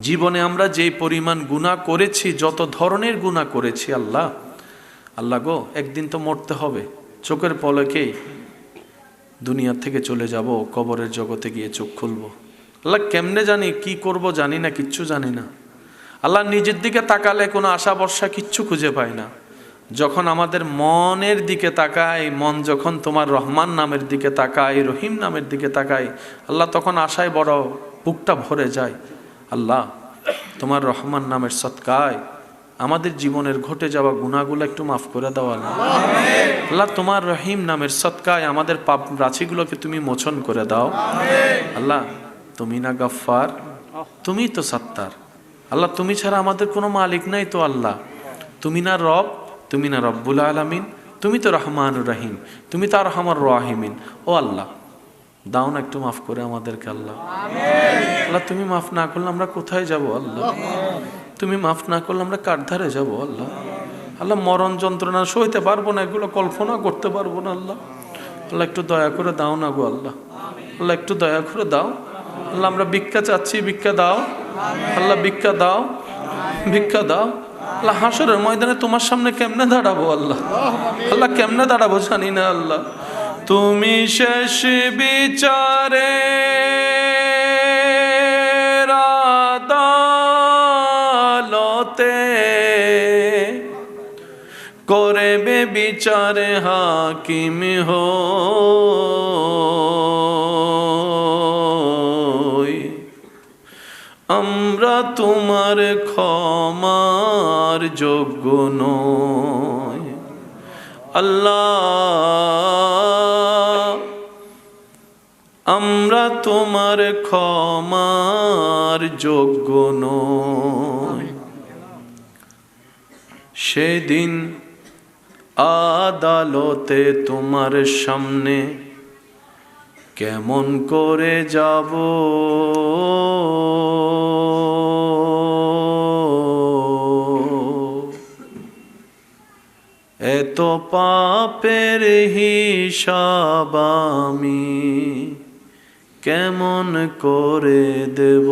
জীবনে আমরা যে পরিমাণ গুনাহ করেছি, যত ধরনের গুনাহ করেছি, আল্লাহ আল্লাহ গো, একদিন তো মরতে হবে, চোখের পলকেই দুনিয়া থেকে চলে যাব, কবরের জগতে গিয়ে চোখ খুলব। আল্লাহ কেমনে জানি, কি করব জানি না, কিচ্ছু জানি না। আল্লাহ নিজের দিকে তাকালে কোনো আশা ভরসা কিচ্ছু খুঁজে পাই না। যখন আমাদের মনের দিকে তাকাই, মন যখন তোমার রহমান নামের দিকে তাকায়, রহিম নামের দিকে তাকায়, আল্লাহ তখন আশায় বড় বুকটা ভরে যায়। আল্লাহ তোমার রহমান নামের সৎকায় আমাদের জীবনের ঘটে যাওয়া গুনাহগুলো একটু মাফ করে দাও আল্লাহ। আল্লাহ তোমার রহিম নামের সৎকায় আমাদের পাপ রাশিগুলোকে তুমি মোচন করে দাও। আল্লাহ তুমি না গফফার, তুমি তো সত্তার। আল্লাহ তুমি ছাড়া আমাদের কোনো মালিক নাই তো। আল্লাহ তুমি না রব, তুমি না রব্বুল আলামিন, তুমি তো রহমানুর রহিম, তুমি তো আরহামার রাহিমিন। ও আল্লাহ দাও না একটু মাফ করে আমাদেরকে আল্লাহ। আল্লাহ তুমি মাফ না করলে আমরা কোথায় যাব আল্লাহ? তুমি মাফ না করলে আমরা কার ধারে যাব আল্লাহ? আল্লাহ মরণ যন্ত্রণা সইতে পারবো না, এগুলো কল্পনা করতে পারবো না আল্লাহ। আল্লাহ একটু দয়া করে দাও না গো আল্লাহ। আল্লাহ একটু দয়া করে দাও আল্লাহ। আমরা ভিক্ষা চাচ্ছি, ভিক্ষা দাও আল্লাহ, ভিক্ষা দাও, ভিক্ষা দাও আল্লাহ। হাসরের ময়দানে তোমার সামনে কেমনে দাঁড়াবো আল্লাহ? আল্লাহ কেমনে দাঁড়াবো জানি না আল্লাহ। তুমি শেষ বিচারে আদালতে করবে বিচারে হাকিম হই। আমরা তোমার ক্ষমার যোগ্য নই আল্লাহ, আমরা তোমার ক্ষমার যোগ্য নই। সেদিন আদালতে তোমার সামনে কেমন করে যাব? এত পাপের হিসাব আমি কেমন করে দেব?